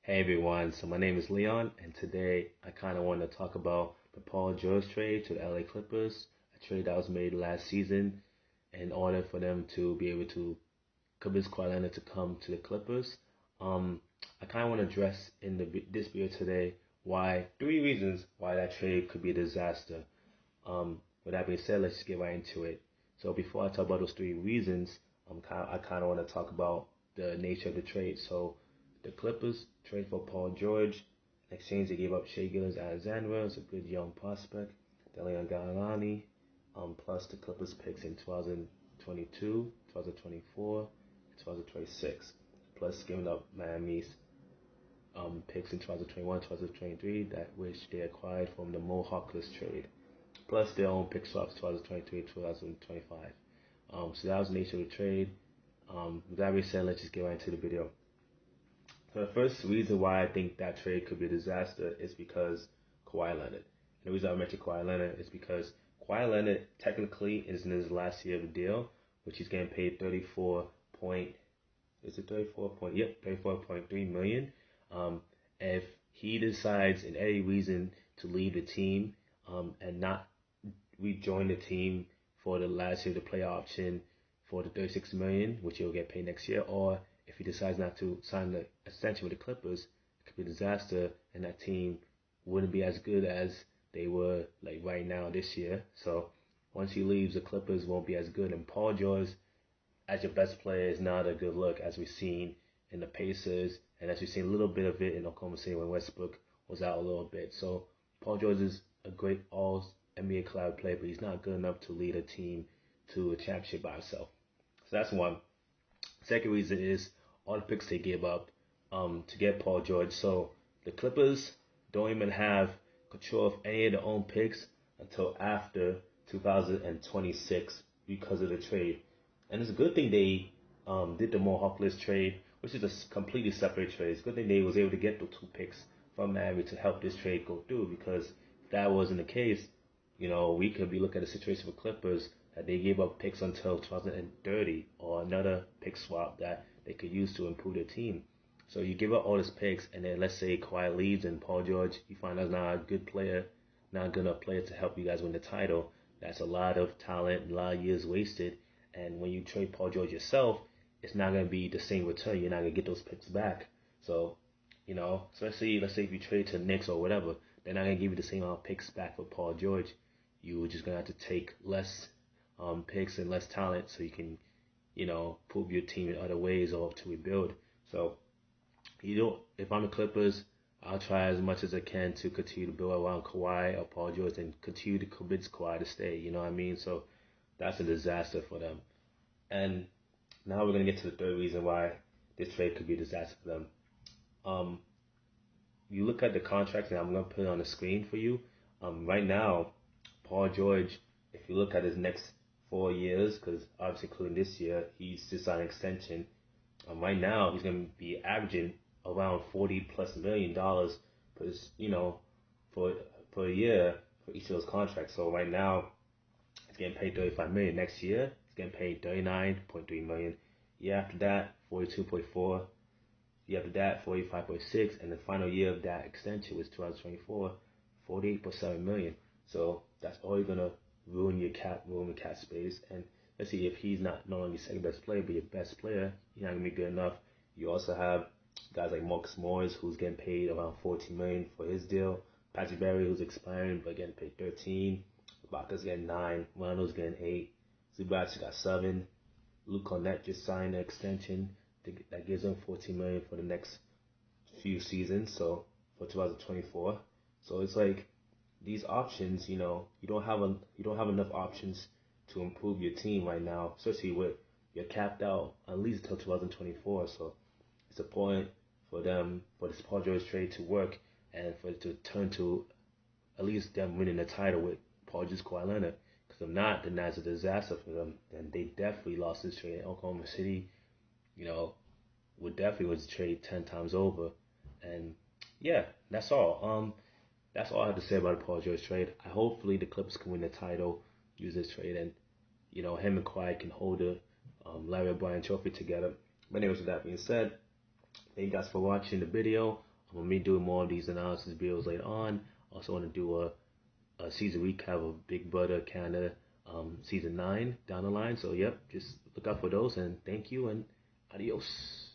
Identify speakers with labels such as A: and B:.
A: Hey everyone, so my name is Leon, and today I kind of want to talk about the Paul George trade to the LA Clippers, a trade that was made last season in order for them to be able to convince Kawhi Leonard to come to the Clippers. Um, I kind of want to address in this video today why 3 reasons why that trade could be a disaster. With that being said, let's just get right into it. So before I talk about those 3 reasons, I kind of want to talk about the nature of the trade. So the Clippers trade for Paul George. In exchange, they gave up Shai Gilgeous-Alexander, it's a good young prospect, Dalian Gallinari, plus the Clippers picks in 2022, 2024, 2026, plus giving up Miami's picks in 2021, 2023, that which they acquired from the Mo Harkless trade, plus their own pick swaps 2023, 2025. So that was the nature of the trade. With that being said, let's just get right into the video. So the first reason why I think that trade could be a disaster is because Kawhi Leonard. The reason I mentioned Kawhi Leonard is because Kawhi Leonard technically is in his last year of the deal, which he's getting paid 34.3 million. If he decides in any reason to leave the team, and not rejoin the team for the last year of the play option for the 36 million, which he'll get paid next year, or if he decides not to sign the extension with the Clippers, it could be a disaster, and that team wouldn't be as good as they were like right now this year. So once he leaves, the Clippers won't be as good, and Paul George as your best player is not a good look, as we've seen in the Pacers, and as we've seen a little bit of it in Oklahoma City when Westbrook was out a little bit. So Paul George is a great all NBA caliber player, but he's not good enough to lead a team to a championship by himself. So that's one. Second reason is all the picks they gave up to get Paul George. So the Clippers don't even have control of any of their own picks until after 2026 because of the trade. And it's a good thing they did the Mo Harkless trade, which is a completely separate trade. It's a good thing they was able to get the 2 picks from Miami to help this trade go through, because if that wasn't the case, we could be looking at a situation with Clippers that they gave up picks until 2030 or another pick swap that they could use to improve their team. So you give up all these picks, and then let's say Kawhi leaves and Paul George, you find out not a good player, not a good enough player to help you guys win the title. That's a lot of talent, a lot of years wasted. And when you trade Paul George yourself, it's not going to be the same return. You're not going to get those picks back. So, especially let's say if you trade to Knicks or whatever, they're not going to give you the same amount of picks back for Paul George. You're just going to have to take less picks and less talent so you can, prove your team in other ways or to rebuild. So, if I'm the Clippers, I'll try as much as I can to continue to build around Kawhi or Paul George and continue to convince Kawhi to stay. You know what I mean? So that's a disaster for them. And now we're going to get to the third reason why this trade could be a disaster for them. You look at the contracts, and I'm going to put it on the screen for you. Right now, Paul George, if you look at his next 4 years, because obviously including this year, he's just on an extension. Right now, he's going to be averaging around $40+ million per year for each of those contracts. So right now, he's getting paid $35 million. Next year, he's getting paid $39.3 million. Year after that, 42.4. Year after that, 45.6, and the final year of that extension was 2024, 48.7 million. So that's always gonna ruin your cap space. And let's see, if he's not only your second best player, but your best player, he's not gonna be good enough. You also have guys like Marcus Morris, who's getting paid around 14 million for his deal. Patrick Beverley, who's expiring but getting paid 13. Ibaka's getting 9. Rondo's getting 8. Zubac got 7. Luke Cornett just signed an extension that gives him 14 million for the next few seasons. So for 2024, so it's like these options, you don't have enough options to improve your team right now, especially with you're capped out at least until 2024. So it's a point for this Paul George trade to work and for it to turn to at least them winning the title with Paul George, Kawhi Leonard. Because if not, then that's a disaster for them. And they definitely lost this trade in Oklahoma City. Would definitely was trade 10 times over. And yeah, that's all. That's all I have to say about the Paul George trade. Hopefully the Clippers can win the title, use this trade, and him and Kawhi can hold the Larry O'Brien trophy together. But anyways, with that being said, thank you guys for watching the video. I'm gonna be doing more of these analysis videos later on. Also want to do a season recap of Big Brother Canada season 9 down the line. So yep, just look out for those, and thank you and adios.